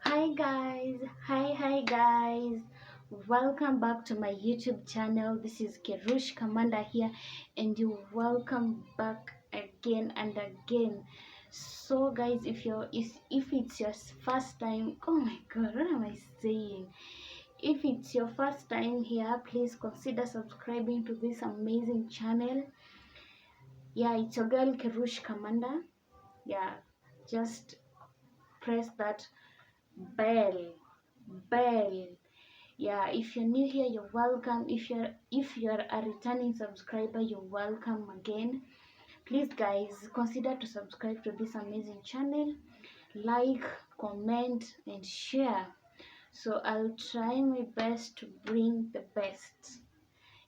Hi guys, welcome back to my YouTube channel. This is Kerush Commander here, and you welcome back again and again. So guys, if it's your first time, oh my god, what am I saying? If it's your first time here, please consider subscribing to this amazing channel. Yeah, it's your girl Kerush Commander. Yeah, just press that bell. Yeah, if you're new here, you're welcome. If you're a returning subscriber, you're welcome again. Please guys, consider to subscribe to this amazing channel, like, comment and share, so I'll try my best to bring the best.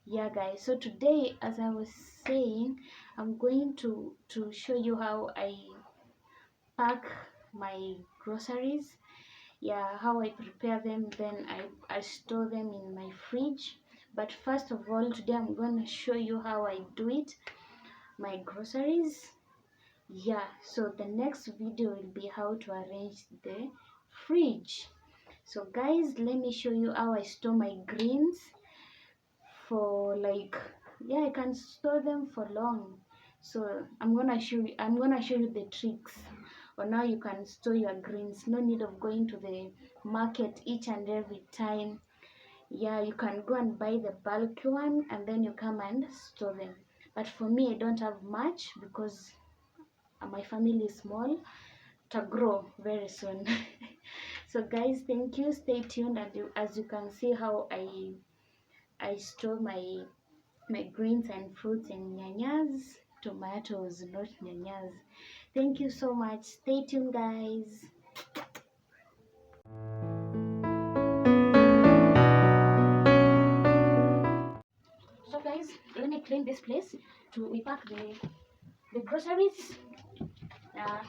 Yeah guys, so today, as I was saying, I'm going to show you how I pack my groceries. Yeah, how I prepare them, then I store them in my fridge. But first of all, today I'm going to show you how I do it, my groceries. Yeah, so the next video will be how to arrange the fridge. So guys, let me show you how I store my greens for, like, yeah, I can store them for long. So I'm gonna show you the tricks on how you can store your greens. No need of going to the market each and every time. Yeah, you can go and buy the bulk one and then you come and store them. But for me, I don't have much because my family is small, to grow very soon. So guys, thank you, stay tuned, and as you can see how I store my greens and fruits in nyanyas, tomatoes, not nyanyas. Thank you so much. Stay tuned, guys. So guys, let me clean this place to we pack the groceries. Uh,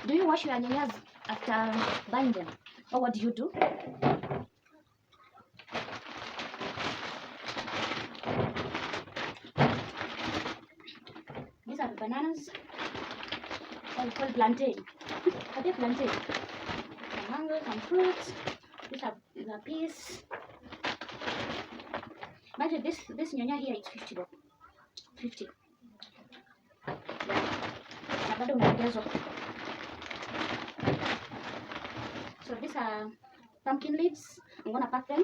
do you wash your nyanyas after buying them, or what do you do? These are the bananas. I call plantain. Are they plantain? Some mangoes, some fruits. These are peas. Imagine this nyanya here is 50 bob. 50. Na bado unaongezwa. So these are pumpkin leaves. I'm gonna pack them.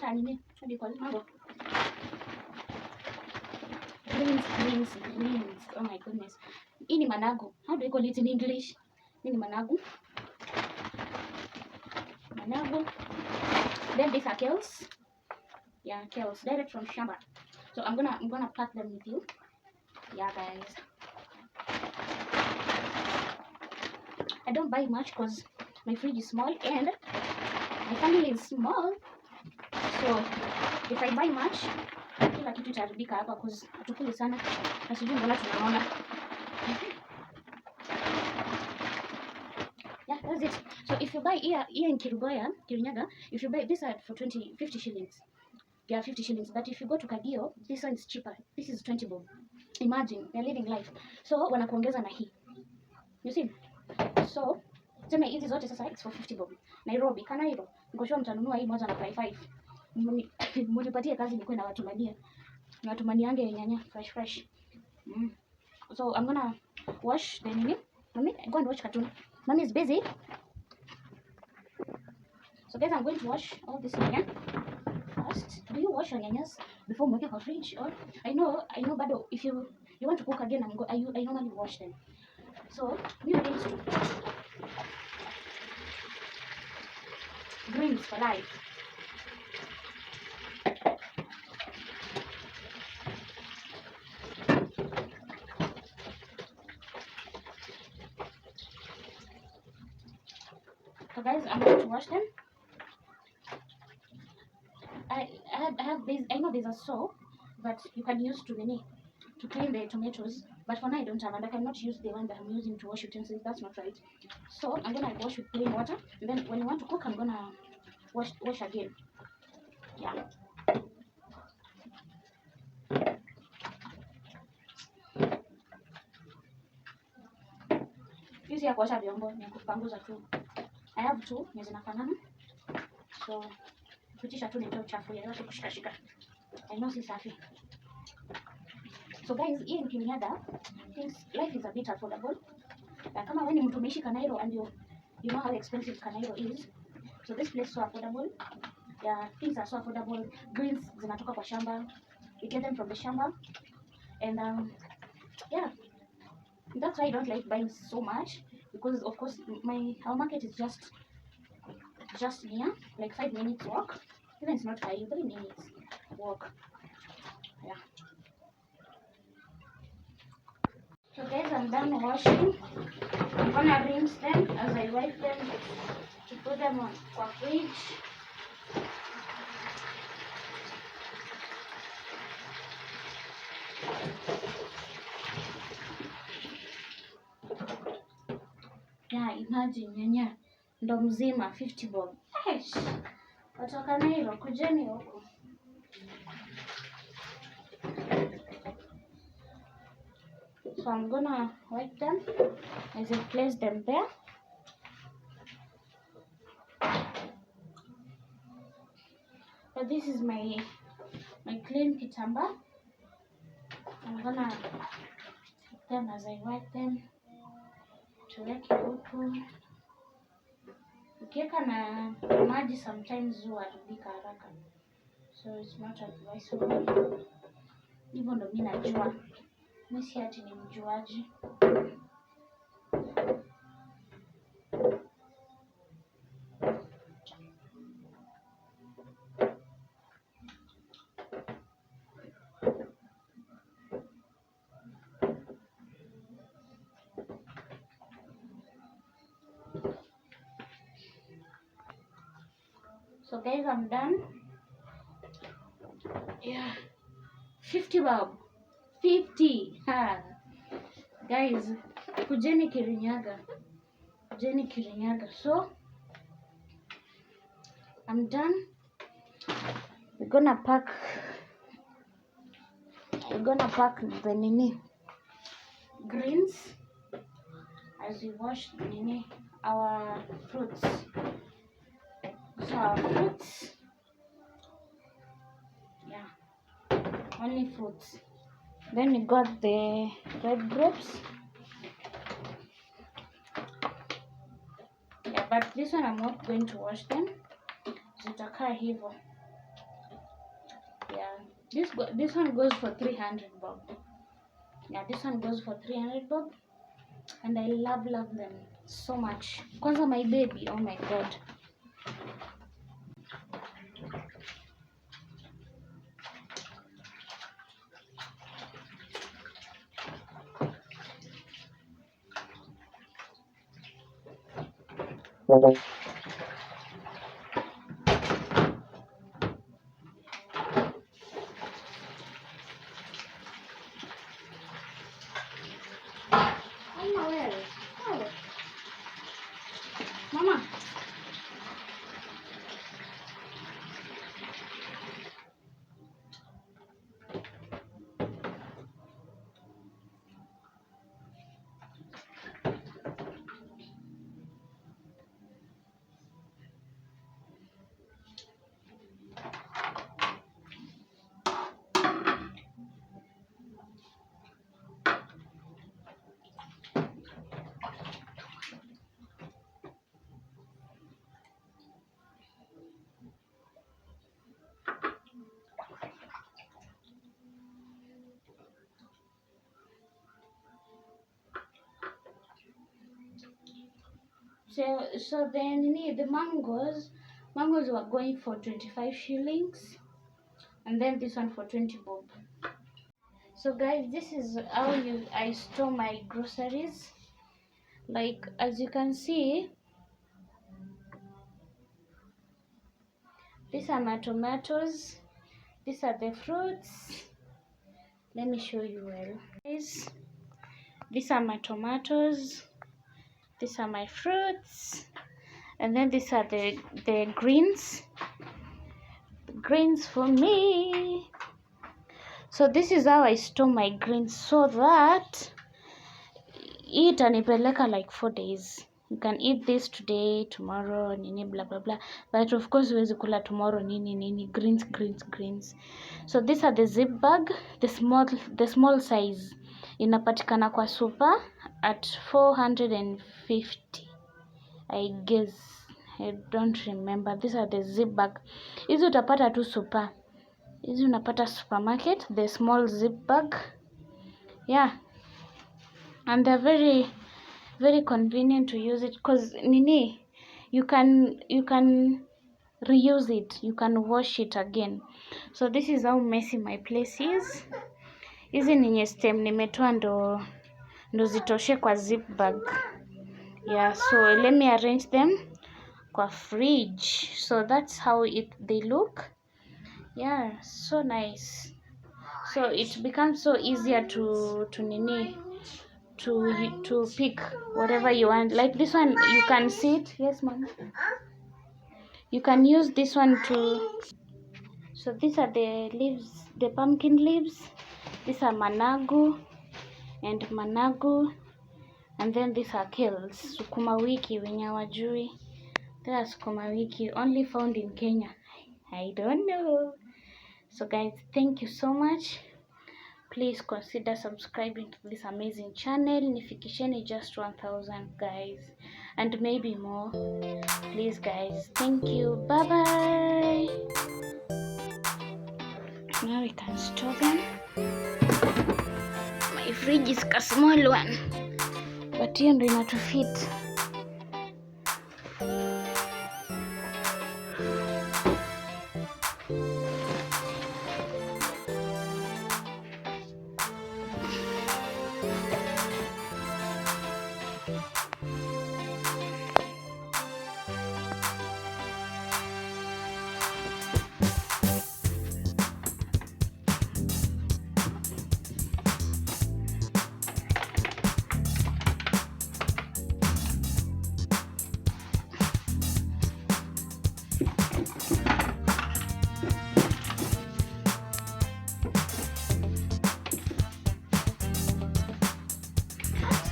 What do you call it? Mango. Greens. Oh my goodness. Hii ni managu. How do you call it in English? Hii ni managu. Then these are kales. Yeah, kales direct from shamba. So I'm gonna pack them with you. Yeah guys, I don't buy much because my fridge is small and my family is small. So if I buy much, kila kitu itaharibika hapa because hatukuli sana na sijui mbona tunaona. Yeah, that's it. So if you buy here in Kirinyaga, if you buy this are for 50 shillings. Yeah, 50 shillings. But if you go to Kagio, this one is cheaper. This is 20 bob. Imagine, you're living life. So wanakuongeza na hii. You see? So tuseme hizi zote sasa it's for 50 bob. Nairobi, Kanairo, ngoshwa mtanunua hii moja na 55. Mnipatie kazi nikuwe na watumania. Na watumaniange nyanya fresh. So I'm gonna wash the nini. Mommy, go and watch cartoon. Mommy is busy. So guys, I'm going to wash all this nyanya first. Do you wash your nyanyas before making for fridge? Or I know, but if you want to cook again, I normally wash them. So new things to greens for life. So guys, I'm going to wash them. I I know there's a soap that you can use to clean the tomatoes, but for now I don't have, and I cannot use the one that I'm using to wash utensils. That's not right. So I'm gonna wash with plain water, and then when you want to cook, I'm gonna wash again. Yeah. Hizi ya kuosha vyombo ni kupanguza tu. I have two ni zinafanana, so kutisha tu nitoe uchafu yote kushikashika. I know si safi. So guys, hii ni Kirinyaga. Life is a bit affordable. Kama wewe ni mtu umeishi Kanairo and you know how expensive Kanairo is. So this place is so affordable. Yeah, things are so affordable. Greens zinatoka kwa shamba. You get them from the shamba. And yeah, that's why I don't like buying so much, because of course our market is just near, like 5 minutes walk. Even it's not 5, 3 minutes walk. Yeah. So guys, I'm done washing. I'm gonna rinse them as I wipe them to put them on for fridge. Yeah, imagine nyanya ndo mzima 50 bob. Eish. Watoka Nairo, kujeni huku. So I'm gonna wipe them as I place them there. But this is my clean kitamba. I'm gonna put them as I wipe them. Tuweke huku. Ukiweka na maji sometimes huharibika haraka. So it's not advisable. Hivyo ndo mimi najua. Mimi si ati ni mjuaji. So guys, I'm done. Yeah. 50 bob. 50. Ha. Guys, kujeni Kirinyaga. Kujeni Kirinyaga. So I'm done. We're gonna pack the greens as we wash our fruits. So our fruits, yeah, only fruits. Then we got the red grapes. Yeah, but this one I'm not going to wash them. Zitakaa hivyo. Yeah, this one goes for 300 bob. Yeah, this one goes for 300 bob, and I love them so much. Kwanza my baby, oh my god. Mama. So then the mangoes were going for 25 shillings, and then this one for 20 bob. So guys, this is how I store my groceries. Like as you can see, these are my tomatoes, These are the fruits. Let me show you well. Guys, these are my tomatoes. These are my fruits. And then these are the greens. Greens for me. So this is how I store my greens, so that itanipeleka like 4 days. You can eat this today, tomorrow, nini blah blah blah. But of course huwezi kula tomorrow nini greens. So these are the zip bag, the small size. Inapatikana kwa super at 450. I guess. I don't remember. These are the zip bag. Hizi utapata tu super. Hizi unapata supermarket, the small zip bag. Yeah. And they're very very convenient to use it, because you can reuse it, you can wash it again. So this is how messy my place is. Hizi ni stem nimetoa ndo zitoshe kwa zip bag. Yeah, so let me arrange them kwa fridge. So that's how they look. Yeah, so nice. So it becomes so easier to pick whatever you want. Like this one, you can see it. Yes, mom. You can use this one too. So these are the leaves, the pumpkin leaves. These are managu. And then these are kales. Sukuma wiki, wenye hawajui. They are sukuma wiki, only found in Kenya. I don't know. So guys, thank you so much. Please consider subscribing to this amazing channel. Nifikisheni just 1,000 guys, and maybe more. Please guys, thank you. Bye bye. Now we can store them. My fridge is a small one, but hiyo ndo inatufit.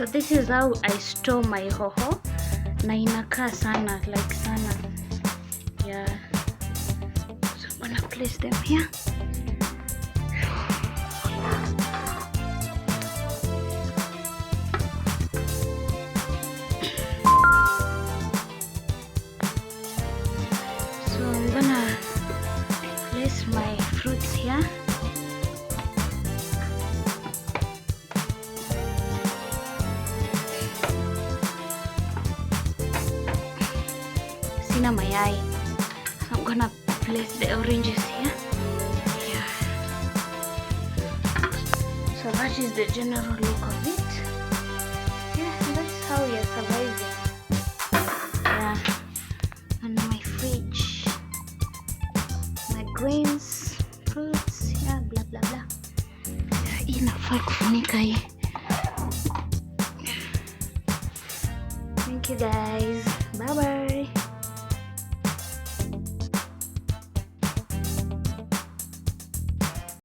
So this is how I store my hoho, na inakaa sana, like sana. Yeah. So I'm gonna place them here. So I'm gonna place my fruits here. Sina mayai, so I'm gonna place the oranges here. Yeah. So that is the general look of it. Yeah, that's how we are surviving. Yeah. And my fridge, my grains, fruits, yeah, blah blah blah. Inafaa kufunika hii. Thank you guys. Bye bye.